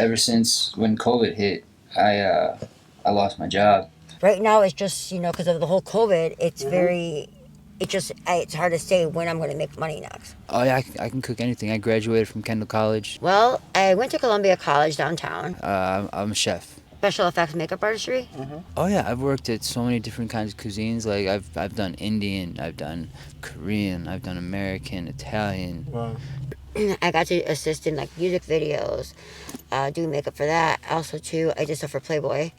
ever since when COVID hit, I lost my job. Right now, it's just, because of the whole COVID, it's it's hard to say when I'm going to make money next. Oh yeah, I can cook anything. I graduated from Kendall College. Well, I went to Columbia College downtown, I'm a chef. special effects makeup artistry. Oh yeah, I've worked at so many different kinds of cuisines. Like I've done Indian, I've done Korean, I've done American, Italian. Wow. I got to assist in like music videos, doing makeup for that. Also, too, I did stuff for Playboy,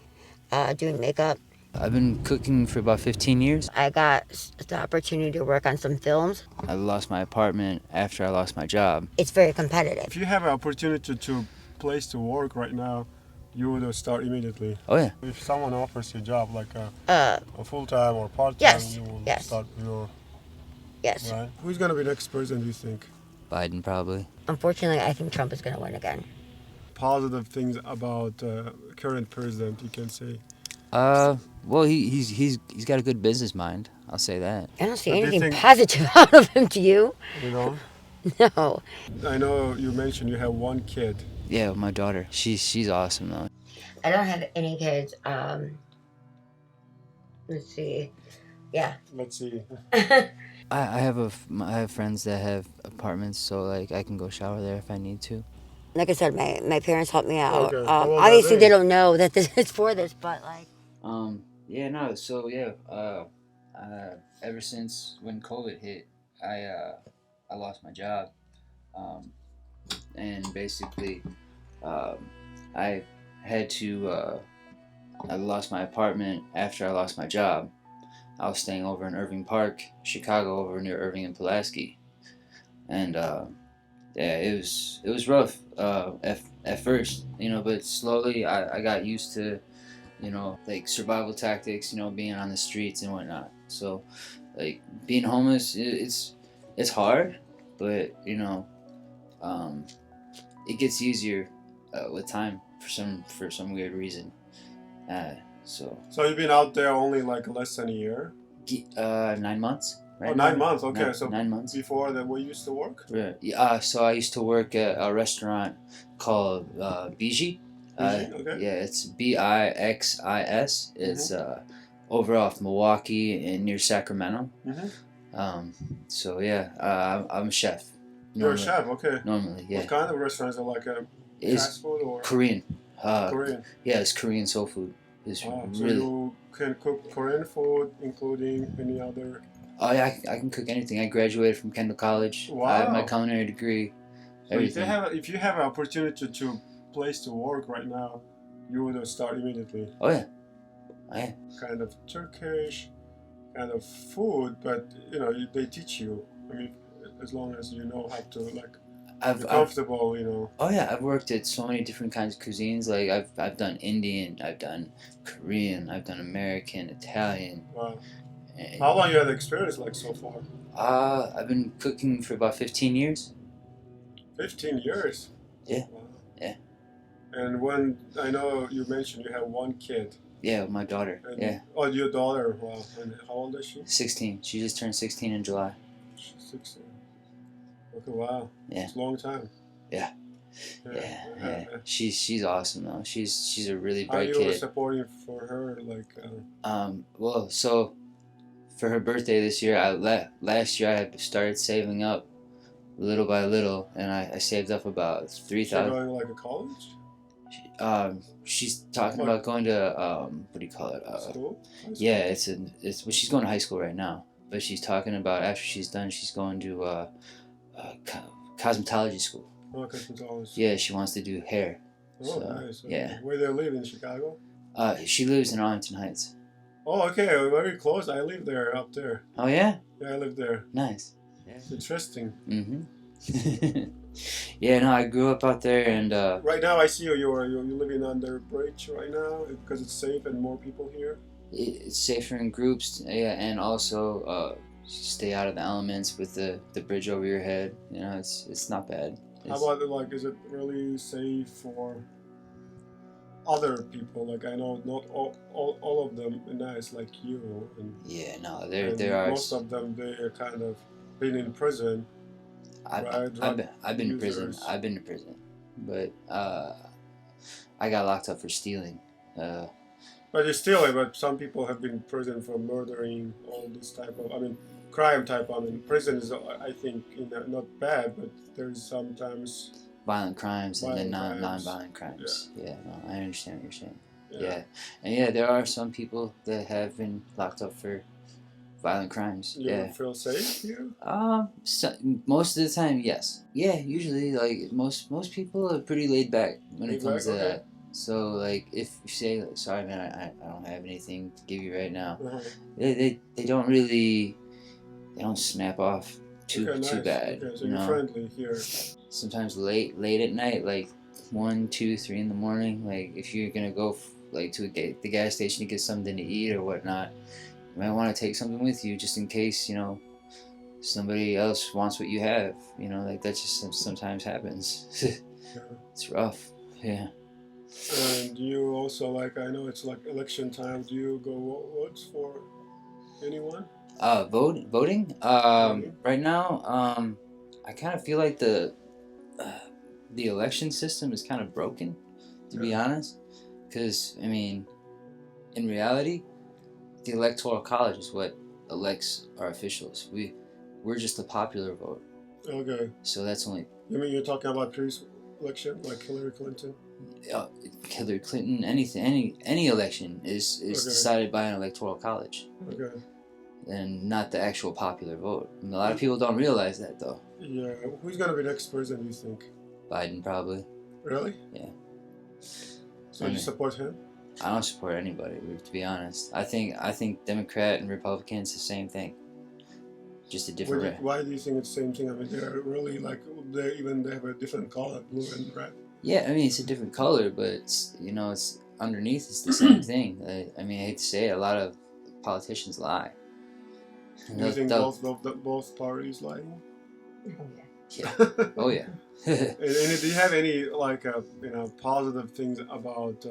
doing makeup. I've been cooking for about 15 years. I got the opportunity to work on some films. I lost my apartment after I lost my job. It's very competitive. If you have an opportunity to place to work right now, you would start immediately. Oh yeah. If someone offers you a job like a full-time or part-time, Yes, you will yes. start your, Yes. right? Who's going to be next president, do you think? Biden probably. Unfortunately, I think Trump is going to win again. Positive things about current president, you can say. Well, he's got a good business mind. I'll say that. I don't see But do you anything think- positive out of him. Do you? You know? No. I know you mentioned you have one kid. Yeah, my daughter. She's awesome though. I don't have any kids. Let's see. Yeah. Let's see. I have friends that have apartments, so like I can go shower there if I need to. Like I said, my parents helped me out. Okay. How old are Obviously, they? they don't know that this is for this, but like. Yeah, no. So yeah. Ever since when COVID hit, I lost my job. And basically, I had to. I lost my apartment after I lost my job. I was staying over in Irving Park, Chicago, over near Irving and Pulaski, and yeah, it was rough at first, but slowly I got used to, like survival tactics, being on the streets and whatnot. So, like being homeless, it's hard, but it gets easier with time for some weird reason. So So you've been out there only like less than a year? 9 months. Oh, Right 9 now. months. Okay, Nine- so 9 months. before that, where you used to work? Right. Yeah, so I used to work at a restaurant called Biji. Okay. Yeah, it's Bixis. It's over off Milwaukee and near Sacramento. So yeah, I'm a chef. You're a chef, okay. Normally, yeah. What kind of restaurant is it? Like a It's fast food or Korean. Korean? Yeah, it's Korean soul food. It's Wow. So really. you can cook Korean food, including any other. Oh yeah, I can cook anything. I graduated from Kendall College. I have my Wow. culinary degree. So Everything. if you have an opportunity to place to work right now, you would start immediately. Oh yeah. Yeah. Kind of Turkish, kind of food, but they teach you. I mean, as long as you know how to like. I've Comfortable, Oh yeah, I've worked at so many different kinds of cuisines. Like I've done Indian, I've done Korean, I've done American, Italian. Wow. And, How long you had experience like so far? I've been cooking for about 15 years. 15 years. Yeah. Wow. Yeah. And when I know you mentioned you have one kid. Yeah, my daughter. And, Yeah. Oh, your daughter. Wow. And how old is she? 16. She just turned 16 in July. She's 16. Okay. Wow. Yeah. It's a long time. Yeah. Yeah. She's awesome though. She's a really How are bright you kid. supporting for her? Like. Well, so for her birthday this year, last year I had started saving up little by little, and I saved up about She's 3,000. going like a college? She's talking What? about going to what do you call it? School? High school? Yeah, well, she's going to high school right now, but she's talking about after she's done, she's going to cosmetology school. Oh, cosmetology. Yeah, she wants to do hair. Oh, So, nice. Okay. yeah. Where do they live in Chicago? She lives in Arlington Heights. Oh, okay. Very close. I live there, up there. Oh yeah, Yeah, I live there. nice. Interesting. Yeah, no, I grew up out there, and Right now, I see you're living under a bridge right now because it's safe and more people here. it's safer in groups. Yeah, and also stay out of the elements with the bridge over your head. It's not bad. How about like, is it really safe for other people? Like I know not all of them are nice like you. And, Yeah, no, and there are. most of them they're kind of been in prison. I've right, drug been to prison. users. I've been to prison, but I got locked up for stealing. But you still, but some people have been in prison for murdering, all this type of, I mean, crime type. I mean, prison is, I think, not bad, but there's sometimes Violent crimes and then violent crimes. non-violent crimes. Yeah, no, I understand what you're saying. Yeah. Yeah, and yeah, there are some people that have been locked up for violent crimes. You Yeah. feel safe here? So, most of the time, yes. Yeah, usually, like most people are pretty laid back when it Laid comes back, to okay. that. So, like, if you say, like, "Sorry, man, I don't have anything to give you right now," Uh-huh. they don't really, they don't snap off too Okay, too nice. bad. Okay, so you you're know, friendly here. sometimes late at night, like 1, 2, 3 in the morning. Like, if you're gonna go like to the gas station to get something to eat or whatnot, you might want to take something with you just in case, somebody else wants what you have. Like that just sometimes happens. Yeah. It's rough. Yeah. And you also, like, I know it's like election time. Do you go vote for anyone? Voting. Voting? Right now, I kind of feel like the election system is kind of broken, to be Yeah. honest. Because I mean, in reality, the electoral college is what elects our officials. We're just the popular vote. Okay. So that's only You mean you're talking about previous election, like Hillary Clinton? Hillary Clinton. Anything, any election is Okay. decided by an electoral college, Okay. and not the actual popular vote. And a lot of people don't realize that, though. Yeah. Who's gonna be next president, you think? Biden probably. Really? Yeah. So you support him? I don't support anybody, to be honest. I think Democrat and Republicans the same thing, just a different. Why do you think it's the same thing? I mean, they're really like they have a different color, blue and red. Yeah, I mean it's a different color, but it's underneath it's the same thing. I mean, I hate to say it, a lot of politicians lie. Do you think both parties lying? Yeah. Oh yeah. And do you have any like positive things about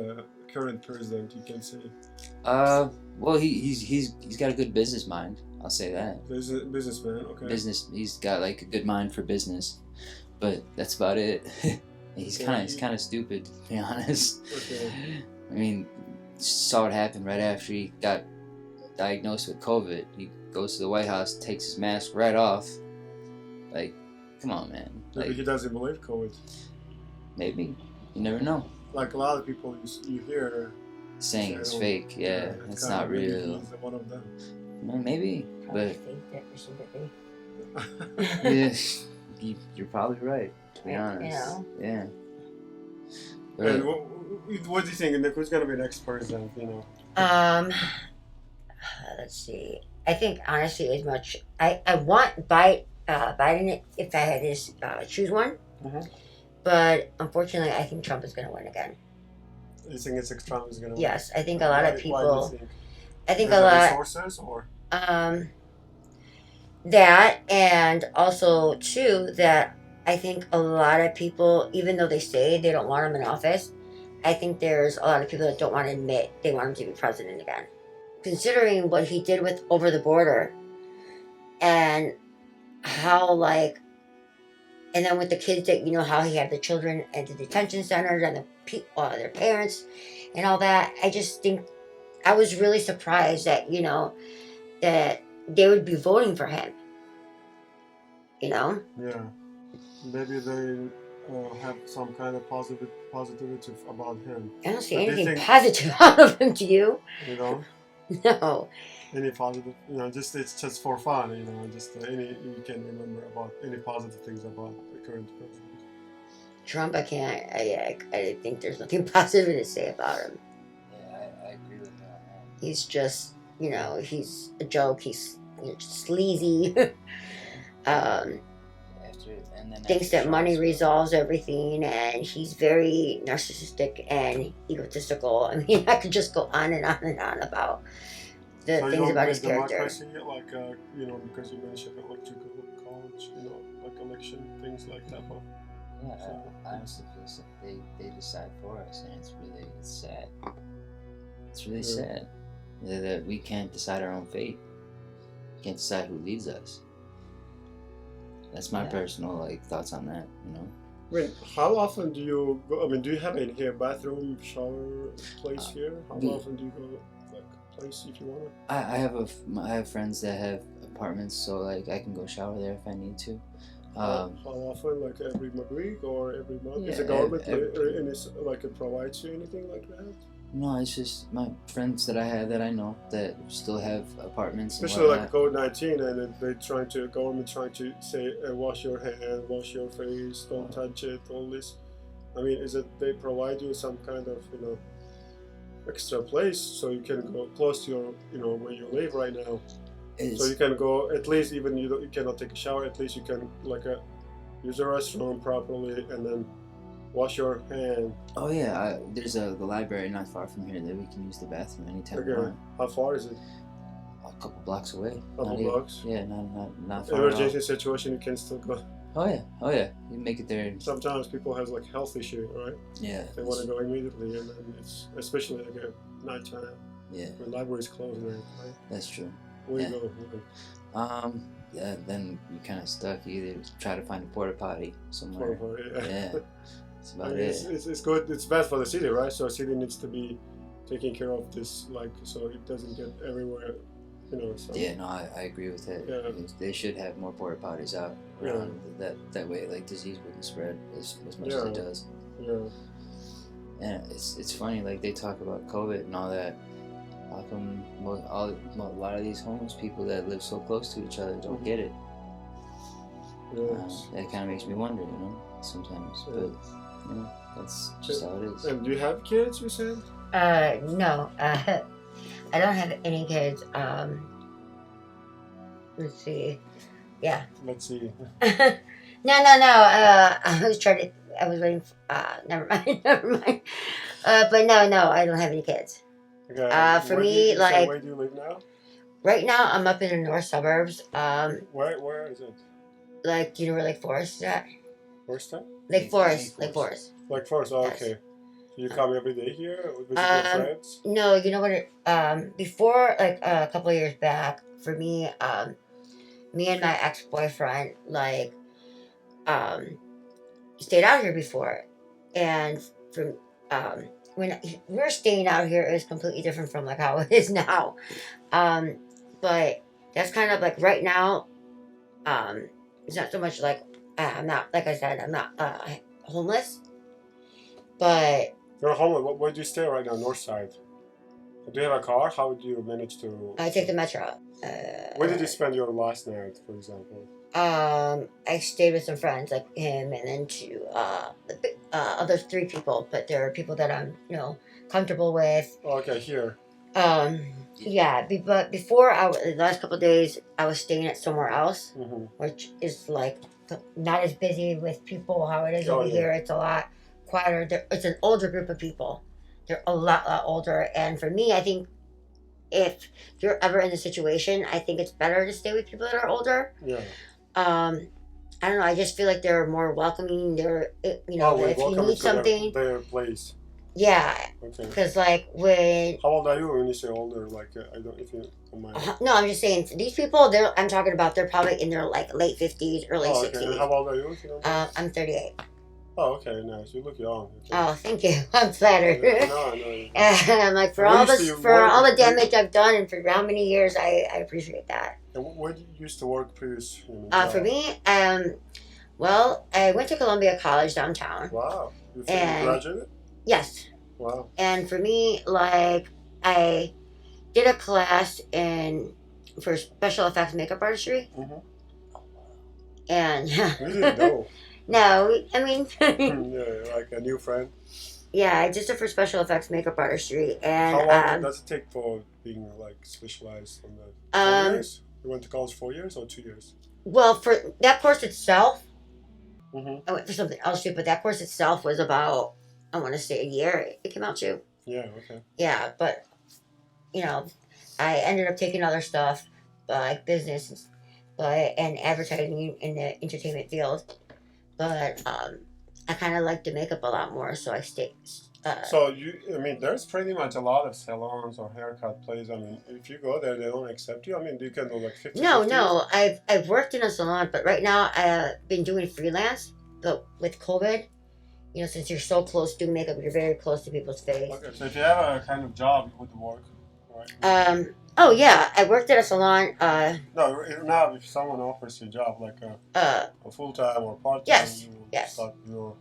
current president you can say? Well, he's got a good business mind. I'll say that. Businessman, okay. He's got like a good mind for business, but that's about it. He's kind of stupid, to be honest. Okay. I mean, saw what happened right after he got diagnosed with COVID. He goes to the White House, takes his mask right off. Like, come on, man. Maybe Like, he doesn't believe COVID. maybe. You never know. Like a lot of people you hear Saying it's fake. Yeah, it's not maybe real. He's one of them. Well, maybe, but Yeah. yeah, you're probably right. To be honest, yeah. But, And what do you think? Who's gonna be next president? Let's see. I think honestly, as much I want Biden if I had to choose one, but unfortunately, I think Trump is going to win again. You think it's Trump is gonna win? Yes, I think a lot of people. Why do you think? I think Because a of lot. resources or That, and also too that I think a lot of people, even though they say they don't want him in office, I think there's a lot of people that don't want to admit they want him to be president again. Considering what he did with over the border, and how and then with the kids that how he had the children at the detention centers and their parents and all that, I just think I was really surprised that that they would be voting for him. Yeah, maybe they have some kind of positivity about him. I don't see anything positive out of him. Do you? You know? No. Any positive? It's just for fun. Just any you can remember about any positive things about the current president. Trump, I can't. I think there's nothing positive to say about him. Yeah, I agree with that. He's just, he's a joke. He's sleazy. Thinks that money resolves everything, and he's very narcissistic and egotistical. I mean, I could just go on and on and on about the things about his character. Democracy, like because you mentioned electrical college, like election things like that. Yeah, I honestly feel they decide for us, and it's sad. It's really sad that we can't decide our own fate. We can't decide who leads us. That's my personal thoughts on that. I mean, how often do you go? I mean, do you have any here bathroom, shower place here? How we- often do you go, like, place if you wanna? I have friends that have apartments, so like I can go shower there if I need to. How often? Like every week or every month? Is Yeah, the government every, and it's like it provides you anything like that? no, it's just my friends that I have that I know that still have apartments and Especially like whatnot. COVID-19, and then they trying to government trying to say wash your hand, wash your face, don't touch it, all this. I mean, is it they provide you some kind of extra place so you can go close to your where you live right now, so you It's can go at least even you cannot take a shower, at least you can like use the restroom properly and then wash your hand. oh yeah, there's the library not far from here that we can use the bathroom anytime we Okay, want. how far is it? A couple blocks away. Couple Not even, blocks. yeah, not far at all. Emergency situation, you can still go. Oh yeah, you make it there. Sometimes people has like health issue, right? Yeah, They want to go immediately, and then it's especially like at nighttime yeah, when libraries close and everything. Right? that's true. Where Yeah. you go? Yeah, then you kind of stuck. You either try to find a porta potty somewhere. Yeah, that's I about mean, it. it's good. It's bad for the city, right? So city needs to be taking care of this, like, so it doesn't get everywhere, So Yeah, no, I agree with that. Yeah. They should have more porta potties out around that way, like disease wouldn't spread as much as it does. yeah. And it's funny, like they talk about COVID and all that. How come a lot of these homeless people that live so close to each other don't get it? Yes. That kind of makes me wonder, sometimes. Yeah. But that's just how it is. And do you have kids? You said. No. I don't have any kids. Let's see. Yeah. Let's see. No. I was waiting. Never mind. Never mind. But no, I don't have any kids. Okay. For Where me, like where do you live now? right now, I'm up in the north suburbs. Where is it? Like, do you know where Lake Forest is at? Where's that? Lake Forest. Like first, oh, Yes. okay. You come every day here with your friends? No, you know what? Before, like a couple of years back, for me, me and my ex boyfriend, like, stayed out here before, and from when we were staying out here, it was completely different from like how it is now. But that's kind of like right now. It's not so much like I'm not, like I said, I'm not homeless, but You're home. Where do you stay right now? North side. Do you have a car? How would you manage to? I take the metro. Where did you spend your last night, for example? I stayed with some friends like him, and then two other three people, but there are people that I'm comfortable with. Oh, okay, here. Yeah, but before the last couple of days I was staying at somewhere else, Mm-hmm. which is like not as busy with people how it is Oh, over yeah. here. It's a lot quieter. It's an older group of people. They're a lot older, and for me, I think if you're ever in the situation, I think it's better to stay with people that are older. Yeah. I don't know. I just feel like they're more welcoming. They're if you welcome need to something, their place. yeah. Okay. Because like when How old are you when you say older? Like I don't, if you don't mind. no, I'm just saying these people. I'm talking about. They're probably in their like late 50s, early Oh, okay. 60s. And how old are you? If you don't mind? I'm 38. Oh, okay, nice. You look young. Okay. Oh, thank you. I'm flattered. No. And I'm like for Where all used this, to you for work? all the damage I've done, and for how many years, I appreciate that. And where did you used to work previous? For me, well, I went to Columbia College downtown. Wow. You And- graduated? Yes. Wow. And for me, like, I did a class for special effects makeup artistry. Mm-hmm. And We didn't know. no, I mean, Yeah, like a new friend. yeah, I just did for special effects makeup artistry. And How long does it take for being like specialized on that? 4 years? You went to college 4 years or 2 years? well, for that course itself, Mm-hmm. I went for something else too, but that course itself was about, I want to say a year it came out to. Yeah, okay. Yeah, but, I ended up taking other stuff, like business, and advertising in the entertainment field. But I kind of like to makeup a lot more, so I stayed. So there's pretty much a lot of salons or haircut places. I mean, if you go there, they don't accept you. I mean, you can do like 50. No, I've worked in a salon, but right now I've been doing freelance. but with COVID, since you're so close to makeup, you're very close to people's face. Okay, so if you have a kind of job, you would work, right? Oh yeah, I worked at a salon. No, now if someone offers you a job like a full time or part time, Yes, you will yes, start your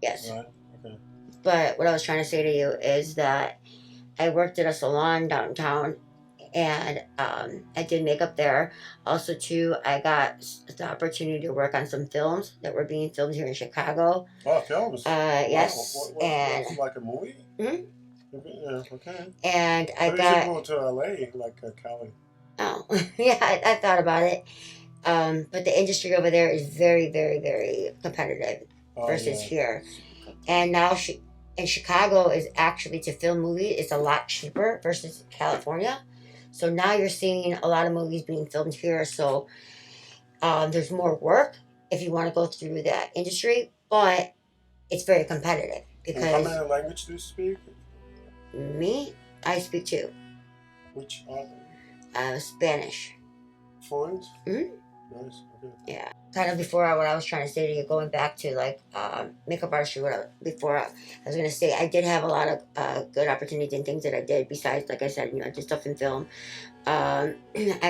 yes. right. Okay. But what I was trying to say to you is that I worked at a salon downtown, and I did makeup there. Also, too, I got the opportunity to work on some films that were being filmed here in Chicago. Oh, films. Yes, Wow. and What's like a movie? mhm. Yeah. Okay. And I Maybe you should got move to LA, like Cali. oh yeah, I thought about it. But the industry over there is very, very, very competitive Oh versus yeah. here. And now in Chicago is actually to film movies, it's a lot cheaper versus California. So now you're seeing a lot of movies being filmed here. So there's more work if you want to go through that industry, but it's very competitive And how because many languages do you speak? me, I speak two, Which are Spanish. fluent? Mhm. Nice. Okay. Yeah, kind of before what I was trying to say to you, going back to like makeup artistry. Before I was gonna say, I did have a lot of good opportunities and things that I did. Besides, like I said, I did stuff in film. I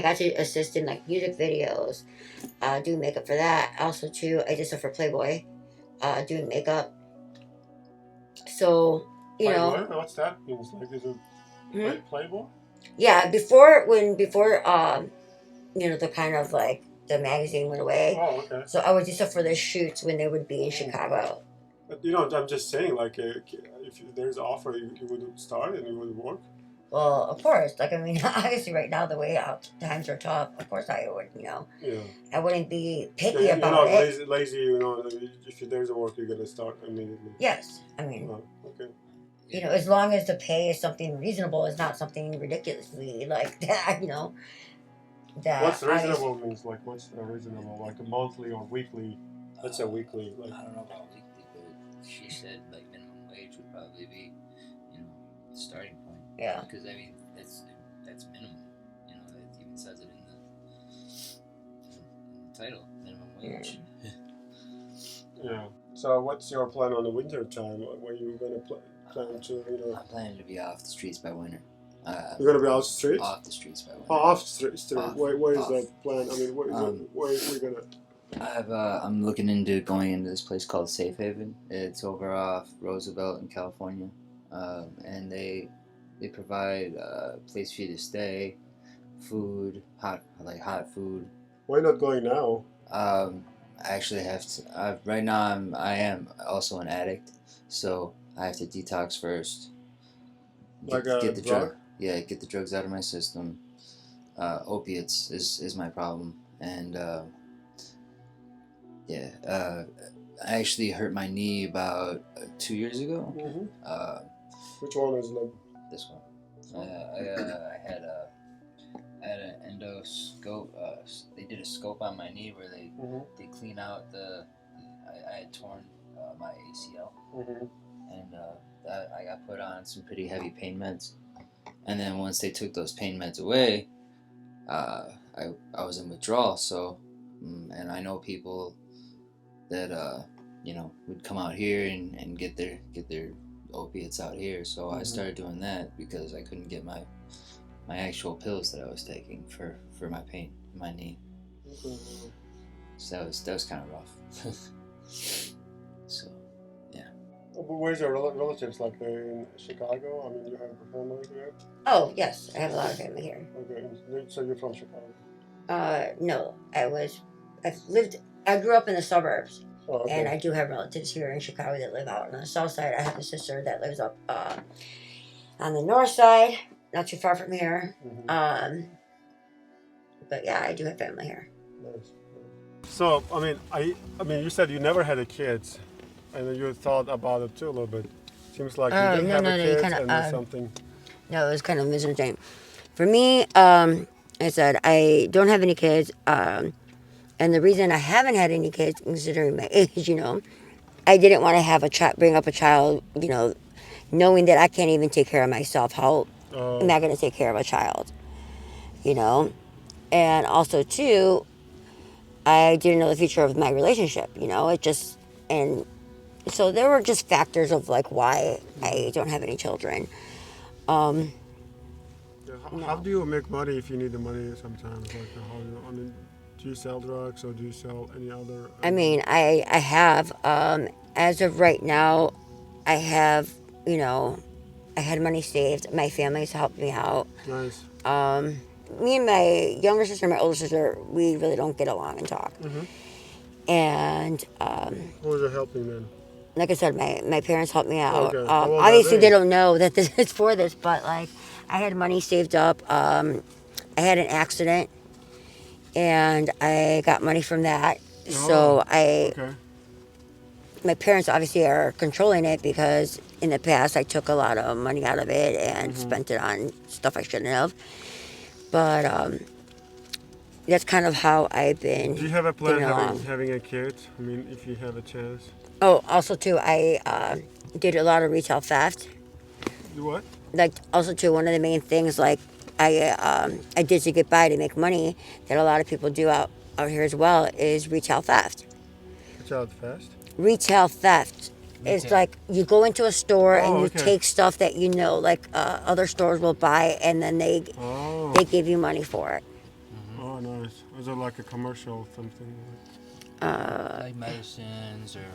got to assist in like music videos, do makeup for that. Also, too, I did stuff for Playboy, doing makeup. So Playboy? What's that means? Like, is it hmm Playboy? yeah. Before the kind of like the magazine went away. Oh, okay. So I would do stuff for the shoots when they would be in Chicago. But I'm just saying, like, if there's an offer, you would start and you would work. Well, of course. Like, I mean, obviously, right now, the way out times are tough, of course I would, Yeah. I wouldn't be picky You're about not it. lazy, if there's a work, you're gonna start immediately. Yes. I mean, Oh, okay. as long as the pay is something reasonable, it's not something ridiculously like that, that What's reasonable means? Like, what's reasonable? Like a monthly or weekly? Let's say weekly. Like, I don't know about weekly, but she said like minimum wage would probably be, the starting point. Yeah. Because I mean that's minimum. It even says it in the title, minimum wage. yeah. So, what's your plan on the winter time? Where you gonna plan to? I'm planning to be off the streets by winter. You're gonna be off the streets. Off the streets by winter. Oh, off the street. Off, Where is off. that plan? I mean, where we gonna? I'm looking into going into this place called Safe Haven. It's over off Roosevelt in California, and they provide a place for you to stay, food, hot food. Why not going now? I actually have to. Right now, I am also an addict, so I have to detox first. Like a the drug? Yeah, get the drugs out of my system. Opiates is my problem, and I actually hurt my knee about 2 years ago. Mm-hmm. Which one is like? This one. I had an endoscope. They did a scope on my knee where they clean out I had torn my ACL, and I got put on some pretty heavy pain meds. And then once they took those pain meds away, I was in withdrawal. So, and I know people that would come out here and get their opiates out here. So I started doing that because I couldn't get my actual pills that I was taking for my pain in my knee. So that was kind of rough. So yeah. But where's your relatives? Like they're in Chicago? I mean, you have a family here? Oh, yes. I have a lot of family here. Okay, so you're from Chicago? No. I grew up in the suburbs. Oh, okay. And I do have relatives here in Chicago that live out on the south side. I have a sister that lives up on the north side, not too far from here. But yeah, I do have family here. Nice. So, I mean, you said you never had a kid, and you thought about it too a little bit. Seems like you didn't have a kid, and there's something. No, it was kind of a misunderstanding. For me, I said I don't have any kids. And the reason I haven't had any kids, considering my age, I didn't want to bring up a child, knowing that I can't even take care of myself. How am I going to take care of a child? And also, too, I didn't know the future of my relationship. It just, and so there were just factors of like why I don't have any children. Um, Yeah, no. how do you make money if you need the money sometimes? Like, I mean, do you sell drugs or do you sell any other? I mean, I have, as of right now, I have, you know, I had money saved. My family's helped me out. Nice. Um, Me and my younger sister and my older sister, we really don't get along and talk. Mm-hmm. And Who's it helping then? like I said, my parents helped me out. Okay. How old are Obviously, they? they don't know that this is for this, but like, I had money saved up. I had an accident, and I got money from that. So Okay. my parents obviously are controlling it because in the past I took a lot of money out of it and spent it on stuff I shouldn't have. But that's kind of how I've been. Do you have a plan getting along. having a kid? I mean, if you have a chance. Oh, also too, I did a lot of retail theft. Do what? Like also too, one of the main things like I did to get by to make money that a lot of people do out here as well is retail theft. Child fast. Retail theft. It's Retail. like you go into a store and you okay. take stuff that like other stores will buy, and then they give you money for it. Oh, nice. Is it like a commercial something? Like medicines or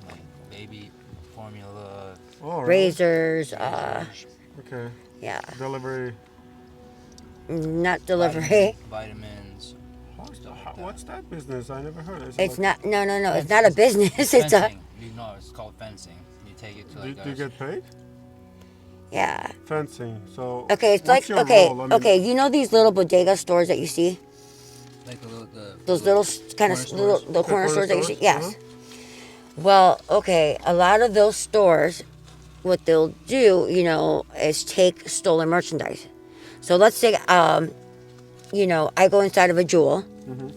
like baby formula. Oh, really? Razors, Okay. yeah, Delivery. not delivery. Vitamins. What's that business? I never heard. It's not. No. It's not a business. It's a. Fencing. It's called fencing. You take it to like Do you get paid? Yeah. Fencing. So. Okay. It's what's like your okay. role? I mean, Okay. You know these little bodega stores that you see? like Those little kind of corner little stores? the corner stores that you see. stores? Yes. Well, okay. A lot of those stores, what they'll do, is take stolen merchandise. So let's say, I go inside of a Jewel. Mhm.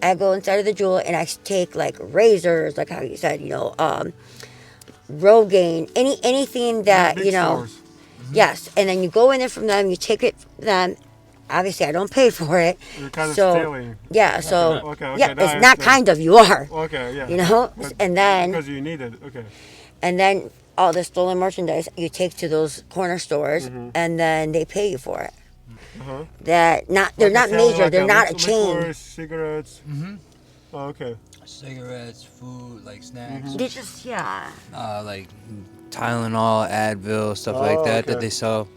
I go inside of the Jewel and I take like razors, like how you said, Rogaine, anything that Big stores. Yes, and then you go in there from them, you take it from them. Obviously, I don't pay for it. You're kind of So stealing. yeah, so Okay. yeah, now I it's not understand. kind of you are, Okay. Yeah. But and then because you need it. Okay. all the stolen merchandise you take to those corner stores, and then they pay you for it. Uh-huh. They're Like not selling major. like They're not a liquors, chain. Cigarettes. Mm-hmm. Oh, okay. Cigarettes, food, like snacks. They just Like Tylenol, Advil, stuff like that okay. they sell.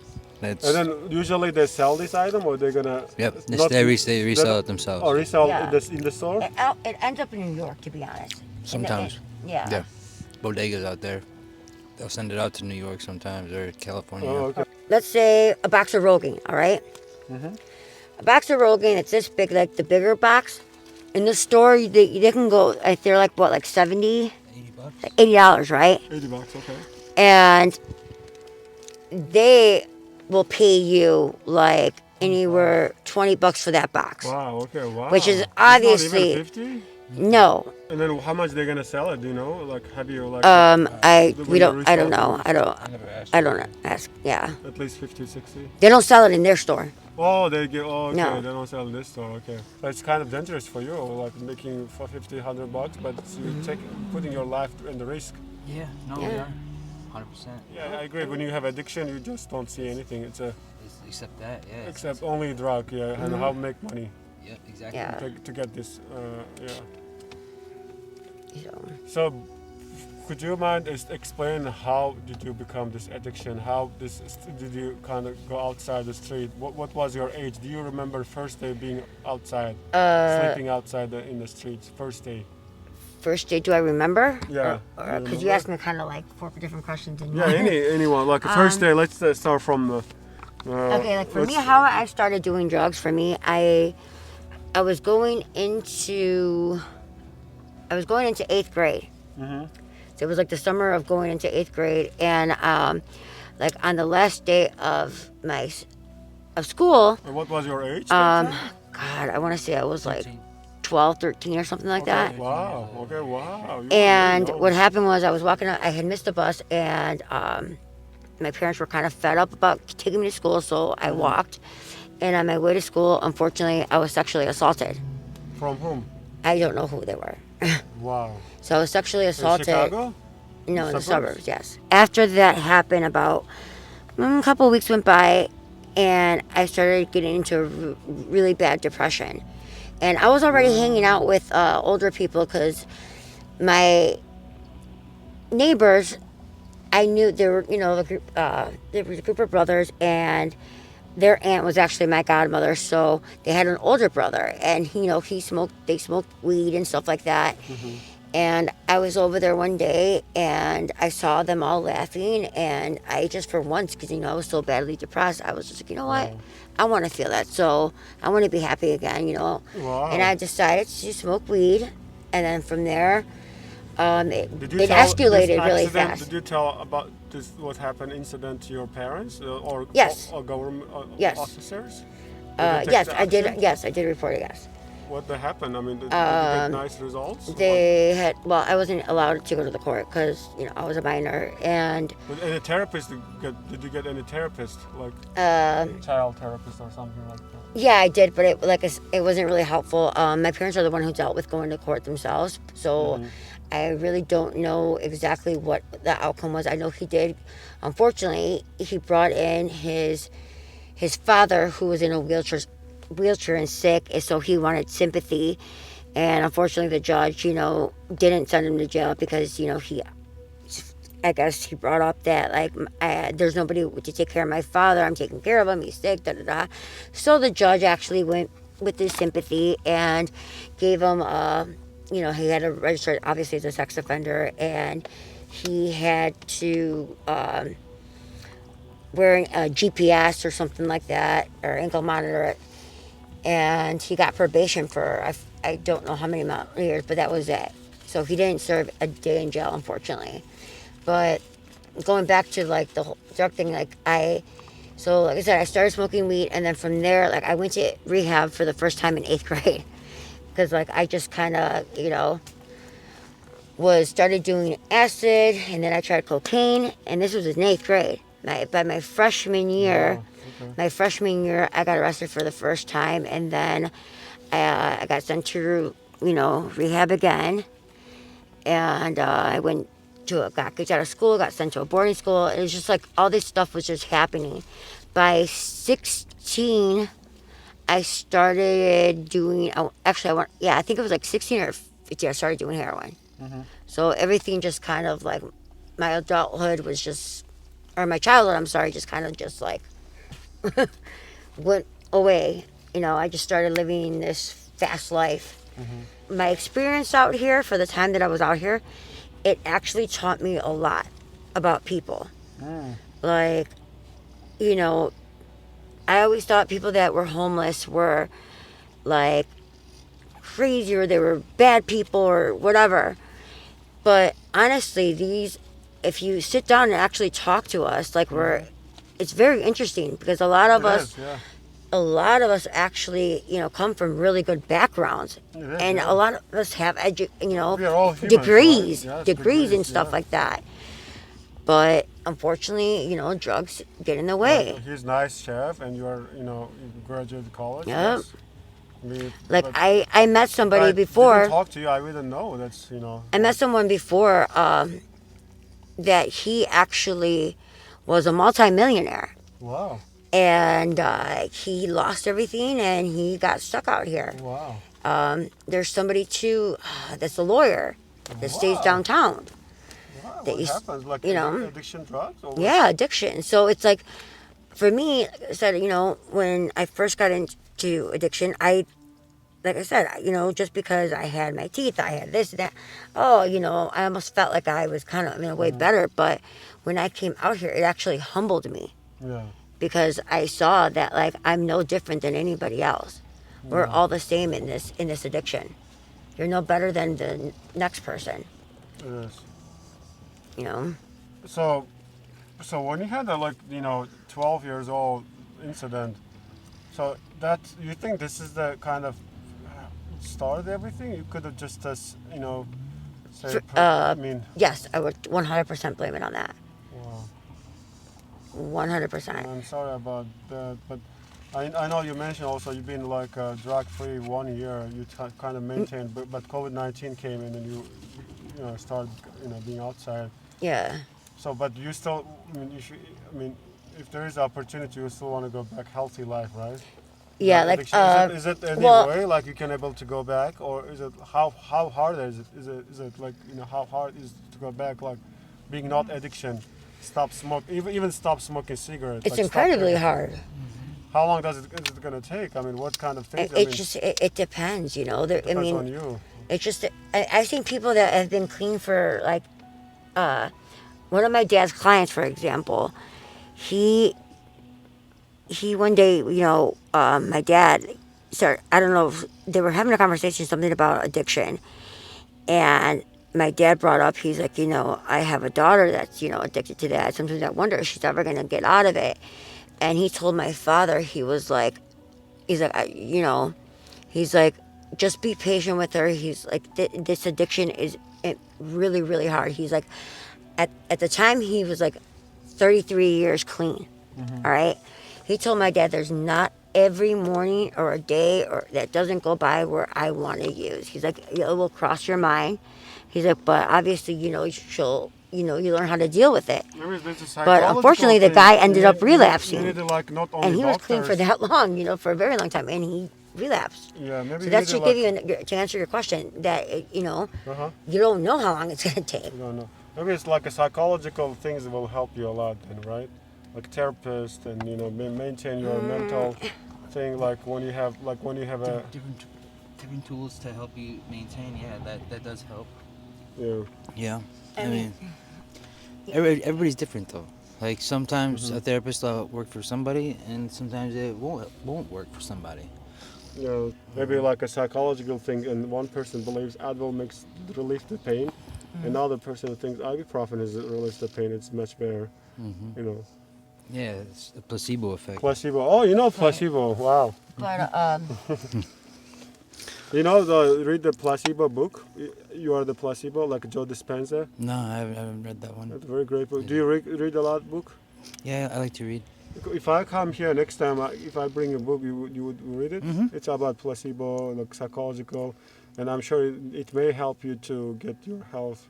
That's And then usually they sell this item, or they're gonna. yep. not- They resell it themselves. Or resell Yeah. in the store. It ends up in New York, to be honest. Sometimes. Yeah. Yeah. Bodegas out there. They'll send it out to New York sometimes or California. Oh, okay. Let's say a box of Rogaine. All right? Mhm. A box of Rogaine. It's this big, like the bigger box. In the store, they can go. They're like what, like $70, $80. $80, right? $80. Okay. And they will pay you like anywhere $20 for that box. Wow. Okay. Wow. Which is It's not obviously- even 50. No, And then how much they're gonna sell it? Do you know? Like, have you like we don't. I don't know. I never asked. I don't ask. Yeah, at least 50, 60? they don't sell it in their store. Oh, they give. Oh, okay. No. They don't sell in this store. Okay. So it's kind of dangerous for you, like making for $50, $100, but you putting your life in the risk. Yeah. No, Yeah. we are. 100%. Yeah, I agree. When you have addiction, you just don't see anything. It's Except that, yeah. except only drug, yeah, and how to make money Yep, exactly. Yeah. to get this, yeah. So, So, could you mind explain how did you become this addiction? How did you kind of go outside the street? What was your age? Do you remember first day being outside, sleeping outside in the streets? First day. first day, do I remember? Yeah. Because you asked me kind of like 4 different questions in Yeah, one. anyone like first day. Let's start from the. Okay, like for me, how I started doing drugs. For me, I was going into 8th grade. Mhm. So it was like the summer of going into 8th grade, and like on the last day of school, And what was your age? God, I want to say I was like 12, 13 or something like that. Wow. Okay. Wow. You were And really what young. happened was I was walking out, I had missed the bus, and my parents were kind of fed up about taking me to school, so I walked. And on my way to school, unfortunately, I was sexually assaulted. From whom? I don't know who they were. Wow. So I was sexually In assaulted. Chicago? No, in the Suburbs? suburbs, yes. After that happened, about a couple of weeks went by, and I started getting into a really bad depression. And I was already hanging out with older people because my neighbors, I knew there were, there was a group of brothers, and their aunt was actually my godmother. So they had an older brother, and they smoked weed and stuff like that. Mm-hmm. And I was over there one day, and I saw them all laughing, and I just, for once, because I was so badly depressed, I was just like, you know what, Wow. I want to feel that, so I want to be happy again. Wow. And I decided to smoke weed, and then from there, it Did you tell escalated this really accident, fast. Did you tell about this, what happened, incident, to your parents or Yes. or government Yes. officers? Yes, I did. Yes, I did report it. Yes. What happened? I mean, did you get nice results? They had. Well, I wasn't allowed to go to the court because I was a minor, and But any therapist? Did you get any therapist, like child therapist or something like that? yeah, I did, but it wasn't really helpful. My parents are the one who dealt with going to court themselves, so I really don't know exactly what the outcome was. I know he did. Unfortunately, he brought in his father, who was in a wheelchair and sick, and so he wanted sympathy. And unfortunately, the judge, didn't send him to jail because I guess he brought up that there's nobody to take care of my father. I'm taking care of him. He's sick. Da da da. So the judge actually went with his sympathy and gave him he had to register obviously as a sex offender, and he had to wearing a GPS or something like that, or ankle monitor, and he got probation for I don't know how many years, but that was it. So he didn't serve a day in jail, unfortunately. But going back to the whole drug thing, like I said, I started smoking weed, and then from there, I went to rehab for the first time in 8th grade, because I just kind of started doing acid, and then I tried cocaine, and this was in 8th grade. By my freshman year, I got arrested for the first time, and then I got sent to rehab again, and I got kicked out of school, got sent to a boarding school. It was just all this stuff was just happening. By 16, I started doing. I think it was 16 or 15. I started doing heroin. So everything just kind of my adulthood was just, or my childhood, I'm sorry, just kind of just went away. I just started living this fast life. My experience out here, for the time that I was out here, it actually taught me a lot about people. Like, I always thought people that were homeless were crazy, or they were bad people or whatever. But honestly, if you sit down and actually talk to us, it's very interesting, because a lot of us actually, come from really good backgrounds, and a lot of us have We are all humans, degrees, right? Yes, degrees and stuff like that. But unfortunately, drugs get in the way. He's nice chef, and you are, you graduated college. Yep. Yes. I mean, I met somebody before. Didn't talk to you. I wouldn't know. That's I met someone before that he actually was a multimillionaire. Wow. And he lost everything, and he got stuck out here. Wow. There's somebody too that's a lawyer that stays downtown. Wow. That What happens? Addiction drugs? Or yeah, addiction. So it's for me, like I said, when I first got into addiction, like I said, just because I had my teeth, I had this and that. Oh, I almost felt like I was kind of in a way better. But when I came out here, it actually humbled me. Yeah. Because I saw that I'm no different than anybody else. We're all the same in this addiction. You're no better than the next person. Yes. So So when you had the 12 years old incident, so that you think this is the kind of started everything? You could have just say I mean. Yes, I would 100% blame it on that. Wow. 100%. I'm sorry about that, but I know you mentioned also you've been like drug free 1 year. You kind of maintained, but COVID-19 came in and you know started being outside. Yeah. So, but you still, I mean, you should, I mean, if there is opportunity, you still want to go back healthy life, right? Yeah, Drug like addiction. Is it any well, way like you can able to go back, or is it how hard is it? Is it like how hard is it to go back? Like being not addiction, stop smoke, even stop smoking cigarettes. it's Like stop incredibly drinking. hard. How long is it gonna take? I mean, what kind of things? I It mean, just it depends, you know. There, I depends mean, on you. it's just I've seen people that have been clean for like uh, one of my dad's clients, for example. He one day, my dad started. I don't know if they were having a conversation something about addiction, and my dad brought up. He's like, I have a daughter that's addicted to that. Sometimes I wonder if she's ever gonna get out of it. And he told my father, he's like, he's like, just be patient with her. He's like, this addiction is really, really hard. He's like, at the time, he was like 33 years clean. All right. He told my dad, there's not every morning or a day or that doesn't go by where I want to use. He's like, it will cross your mind. He's like, but obviously, you learn how to deal with it. Maybe there's a But psychological unfortunately, the thing. guy ended You up need, relapsing. you need to like not only And he was clean for doctors. that long, for a very long time, and he relapsed. Yeah, maybe So you that need to should like. give you, to answer your question, that, Uh-huh. you don't know how long it's going to take. No, no. Maybe it's like a psychological things that will help you a lot then, right? Like therapist and maintain your mental thing. Like when you have a Different tools to help you maintain. Yeah, that does help. yeah. Yeah. I I mean, mean, everybody's different though. Like sometimes a therapist will work for somebody, and sometimes it won't work for somebody. Maybe like a psychological thing, and one person believes Advil makes relieve the pain, another person thinks ibuprofen is relieves the pain. It's much better, Hmm. you know. Yeah, it's a placebo effect. Placebo. Oh, placebo. Wow. but, Read the placebo book. You are the placebo, like Joe Dispenza. No, I haven't read that one. That's a very great book. Do you read a lot book? Yeah, I like to read. If I come here next time, if I bring a book, you would read it. Mhm. It's about placebo, like psychological, and I'm sure it may help you to get your health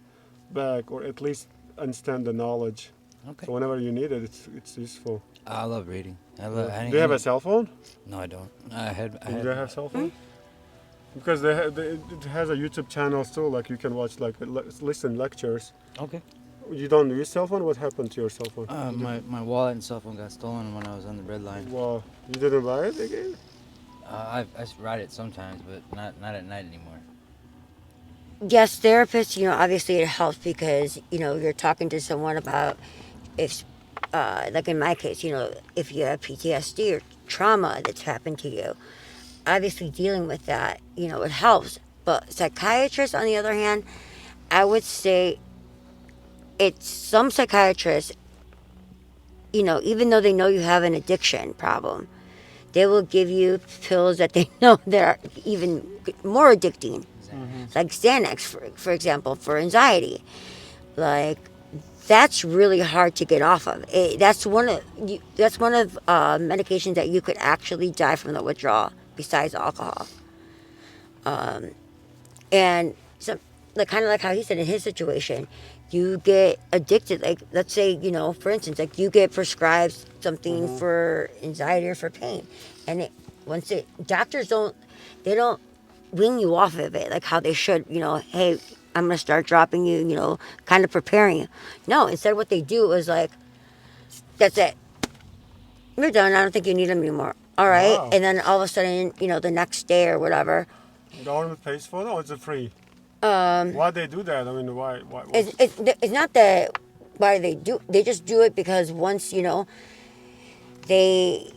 back, or at least understand the knowledge. Okay. So whenever you need it, it's useful. I love reading. I love. Do you have a cell phone? No, I don't. I had. Do you have cell phone? Because it has a YouTube channel too. Like you can watch listen lectures. Okay. You don't use cell phone? What happened to your cell phone? My wallet and cell phone got stolen when I was on the red line. Well, you didn't buy it again? I ride it sometimes, but not at night anymore. yes, therapists, obviously it helps because, you're talking to someone about if, like in my case, if you have PTSD or trauma that's happened to you, obviously dealing with that, it helps. But psychiatrists, on the other hand, I would say it's some psychiatrists, even though they know you have an addiction problem, they will give you pills that they know that are even more addicting, like Xanax, for example, for anxiety. Like that's really hard to get off of. That's one of medications that you could actually die from the withdrawal, besides alcohol. And so, like kind of like how he said in his situation, you get addicted. Like let's say for instance, like you get prescribed something for anxiety or for pain, and doctors don't wean you off of it like how they should. Hey, I'm gonna start dropping you. Kind of preparing you. No, instead what they do is like, that's it. You're done. I don't think you need them anymore. All right, Wow. and then all of a sudden, the next day or whatever. The government pays for it, or is it free? Why they do that? I mean, why? It's not that why they just do it because once they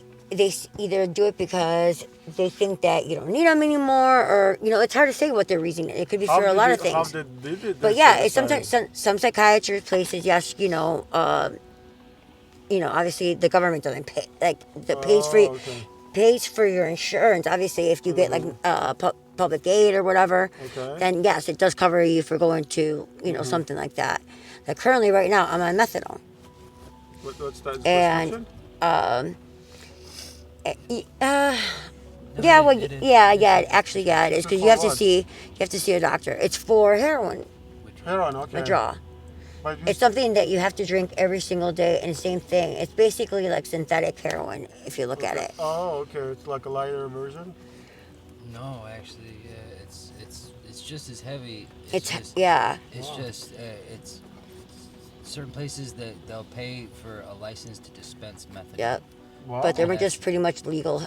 either do it because they think that you don't need them anymore, or it's hard to say what their reason is. It could be for a lot of things. How did it? But yeah, it's sometimes some psychiatrist places, yes, obviously the government doesn't pay, like pays for your insurance. Obviously, if you get like public aid or whatever, then yes, it does cover you for going to something like that. Like currently, right now, I'm on methadone, What's that? and Uh, No, yeah, well, it is. yeah, actually, yeah, it is, because For what? you have to see a doctor. It's for heroin Withdraw. Heroin, okay. withdrawal. But you It's something that you have to drink every single day, and same thing. It's basically like synthetic heroin if you look at okay. it. Oh, okay. It's like a lighter version. No, actually, it's just as heavy. It's yeah, It's Wow. just it's certain places that they'll pay for a license to dispense methadone. yep. Wow. But they were And just pretty much legal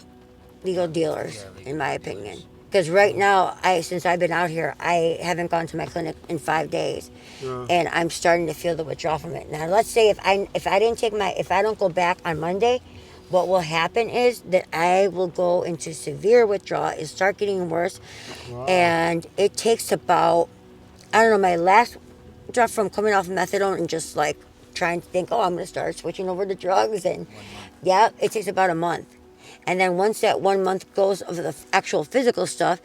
dealers, Yeah, legal in my dealers. opinion. Because right now, since I've been out here, I haven't gone to my clinic in 5 days, Yeah. and I'm starting to feel the withdrawal from it. Now, let's say if I don't go back on Monday, what will happen is that I will go into severe withdrawal. It start getting worse, Wow. and it takes about, I don't know, my last withdrawal from coming off methadone and just like trying to think, oh, I'm gonna start switching over to drugs, and 1 month. yeah, it takes about a month. And then once that 1 month goes of the actual physical stuff,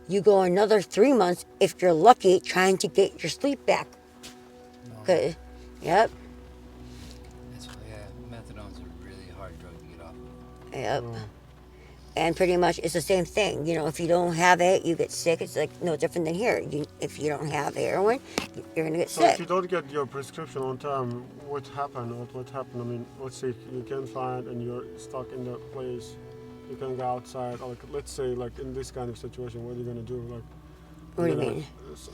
you go another 3 months if you're lucky trying to get your sleep back. No, Cause, yep, it's methadone's a really hard drug to get off of. yep. Wow. And pretty much it's the same thing. If you don't have it, you get sick. It's like no different than here. If you don't have heroin, you're gonna get So if sick. you don't get your prescription on time, what happened? What happened? I mean, let's say you can find and you're stuck in that place. You can go outside. Like, let's say, like in this kind of situation, what are you gonna do? Like, What do you you're gonna- mean?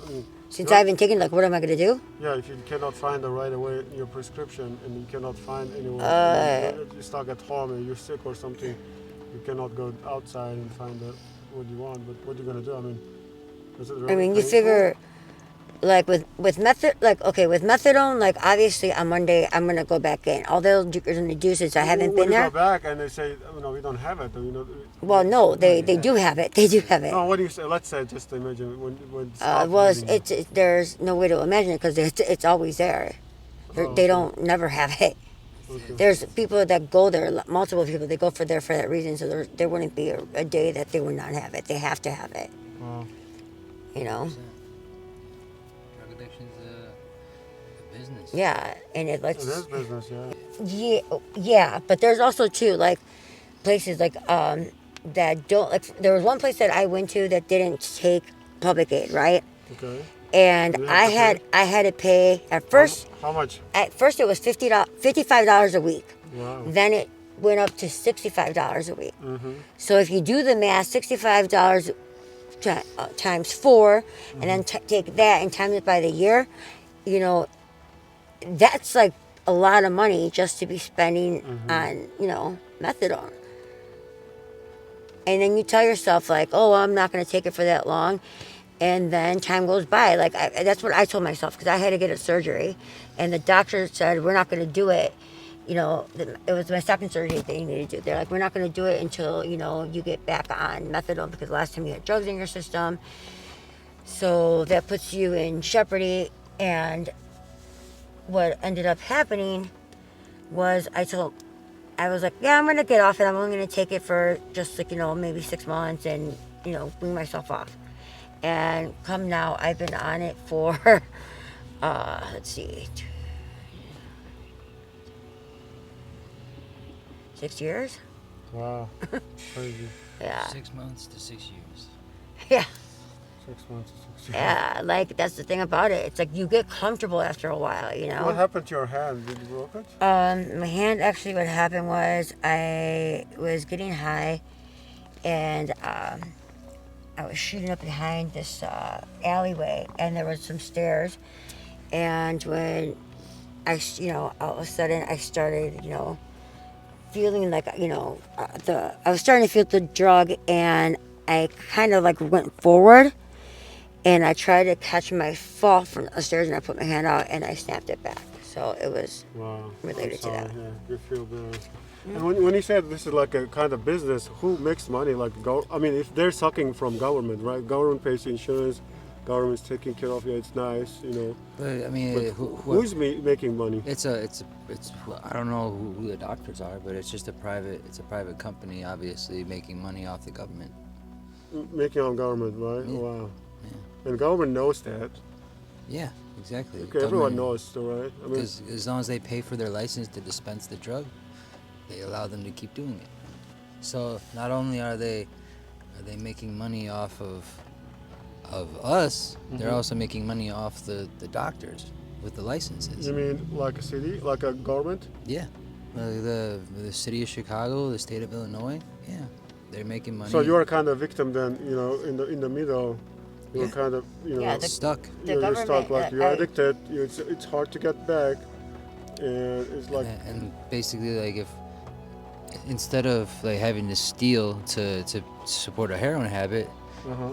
I mean, Since you're- I've been taking, like, what am I gonna do? Yeah, if you cannot find the right away your prescription and you cannot find anyone, you're stuck at home and you're sick or something, you cannot go outside and find what you want. But what are you gonna do? I mean, is it really I mean, you painful? figure, like with methadone, like obviously on Monday I'm gonna go back in. All they're gonna do since I haven't When been you there. go back and they say, oh, no, we don't have it. Well, no, they do have it. They do have it. No, what do you say? Let's say, just imagine when it stops Well, bleeding. there's no way to imagine it because it's always there. Oh, They okay. don't never have it. Okay. There's people that go there, multiple people. They go for that reason. So there wouldn't be a day that they would not have it. They have to have it. Wow. You know. Drug addiction's a business. Yeah, and it It lets. is business, yeah. Yeah, but there's also too like places like that don't like. There was one place that I went to that didn't take public aid, right? Okay. And You have to I had to pay at first. How much? At first it was $55 a week. Wow. Then it went up to $65 a week. Mm-hmm. So if you do the math, $65 times 4, and then take that and times it by the year, that's like a lot of money just to be spending on methadone. And then you tell yourself like, oh, I'm not going to take it for that long. And then time goes by. Like that's what I told myself because I had to get a surgery, and the doctor said we're not going to do it. It was my second surgery that they needed to do. They're like, we're not going to do it until you get back on methadone because last time you had drugs in your system. So that puts you in jeopardy. And what ended up happening was I was like, yeah, I'm going to get off it. I'm only going to take it for just like, maybe 6 months and, bring myself off. And come now, I've been on it for, let's see, 6 years? Wow. Crazy. Yeah. 6 months to 6 years. Yeah. 6 months. Yeah, like that's the thing about it. It's like you get comfortable after a while, What happened to your hand? Did you broke it? My hand, actually what happened was I was getting high and I was shooting up behind this alleyway and there was some stairs, and when I, all of a sudden I started, feeling like, I was starting to feel the drug, and I kind of like went forward and I tried to catch my fall from the stairs, and I put my hand out and I snapped it back. So it was Wow. related I'm to sorry. that. Yeah, you feel bad. And when you said this is like a kind of business, who makes money? Like, I mean, if they're sucking from government, right? Government pays insurance, government's taking care of you. It's nice, But I mean, But who's making money? it's I don't know who the doctors are, but it's just a private company, obviously making money off the government. Making on government, right? Yeah. Wow. Yeah. And government knows that. Yeah, exactly. Okay, everyone knows, so, right? I mean, Because as long as they pay for their license to dispense the drug, they allow them to keep doing it. So not only are they making money off of us, they're Mhm. also making money off the doctors with the licenses. You mean like a city, like a government? Yeah, the city of Chicago, the state of Illinois. Yeah, they're making money. So you're kind of victim then, you know, in the middle. You're Yeah. kind of, you know, Yeah, stuck. the you're government, stuck. Like you're I- addicted. It's hard to get back, and it's like And basically, like, if instead of like having to steal to support a heroin habit, uh-huh.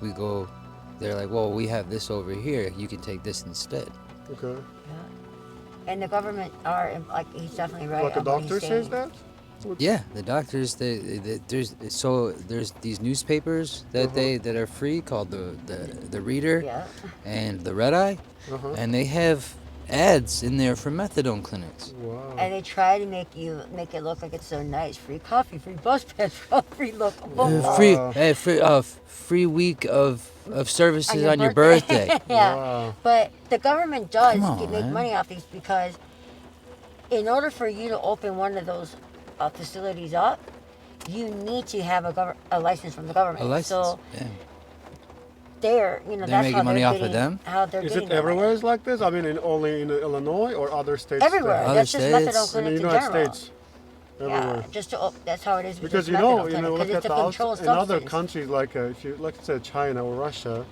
we go. They're like, well, we have this over here. You can take this instead. Okay. and the government are like he's definitely right. Like a on what he's doctor says saying. that. Yeah, the doctors. There's these newspapers that Uh-huh. that are free called the Reader Yeah. and the Red Eye, Uh-huh. and they have ads in there for methadone clinics. Wow. And they try to make it look like it's so nice. Free coffee, free bus pass, free local Free week of services on your birthday. birthday. Yeah. Wow. But the government does Come on, make man. money off these because in order for you to open one of those facilities up, you need to have a license from the government. A license. So Yeah. they're They're that's making how money they're off of getting, them? How they're Is getting it their money. everywhere is like this? I mean, only in Illinois or other states? Everywhere. Other That's just states? methadone In the clinics in United general. States. Everywhere. Yeah, just to that's how it is. with Because this you know, methadone clinic, look 'cause at it's a the controlled in other substance. countries like if you like say China or Russia,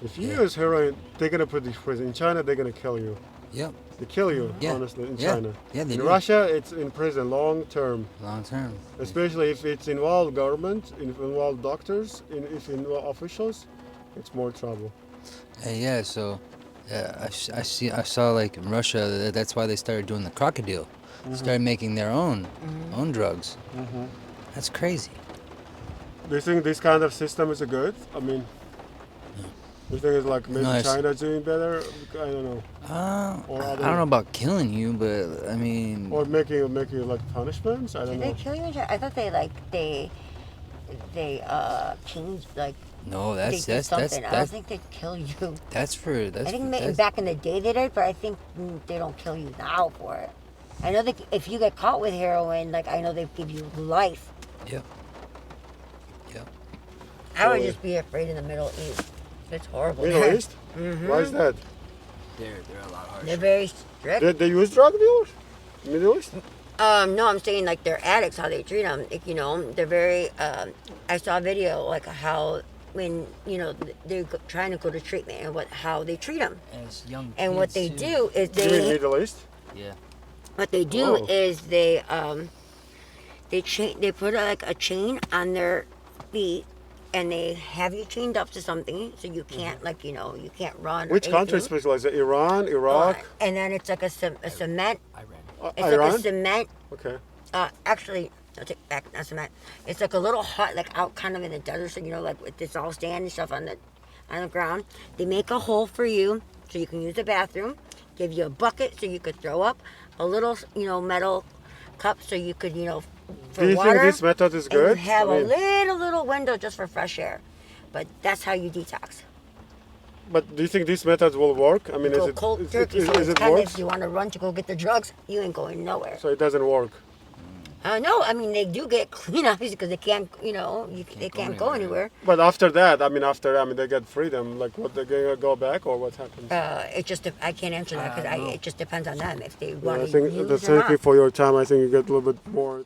if you Yeah. use heroin, they're gonna put you in prison. In China, they're gonna kill you. Yep. They kill you, Yeah. honestly, in Yeah. China. Yeah, they In do. Russia, it's in prison long term, Long term. especially if it's involved government, if involved doctors, if involved officials, it's more trouble. Yeah. So, I saw like in Russia. That's why they started doing the crocodile. Started making their own drugs. Mm-hmm. That's crazy. Do you think this kind of system is good? I mean, do you think it's like maybe No, it's- China's doing better? I don't know. Or I other- don't know about killing you, but I mean, Or making like punishments? I Did don't they know. kill you? I thought they changed like no, they that's did that's something. that's I don't that's think they kill you. that's for that's. I think for, that's back in the day they did, but I think they don't kill you now for it. I know that if you get caught with heroin, like I know they give you life. Yep. Yep. I would So- just be afraid in the Middle East. It's horrible. Middle East? Mhm. Why is that? They're a lot harsher. They're very strict. They use drug dealers? Middle East? No, I'm saying like they're addicts, how they treat them. Like, you know, they're very. I saw a video like how when they're trying to go to treatment and how they treat them. As young And what they kids, too. do is You mean they Middle East? Yeah. what they do Oh. is they put like a chain on their feet and they have you chained up to something so you can't like you can't run. or Which country anything. specialize? Iran, Iraq, And then it's like a cement. Iran. It's Iran? like a cement. Okay. Actually, I'll take back not cement. It's like a little hut, like out kind of in the desert. So like with this all stand and stuff on the ground. They make a hole for you so you can use the bathroom. Give you a bucket so you could throw up. A little metal cup so you could for Do you water. think this method is and good? you have I mean, a little window just for fresh air. But that's how you detox. but do you think this method will work? I mean, Go is it, cold is, turkey. is, So is it's it kind of works? if you want to run to go get the drugs, you ain't going nowhere. So it doesn't work. No, I mean they do get clean obviously because they can't, they can't go anywhere. But after that, they get freedom. Like, what, they're gonna go back or what happens? It just I can't answer that because it just depends on them if they Yeah, want I to think use that's or thank you not. for your time. I think you get a little bit more.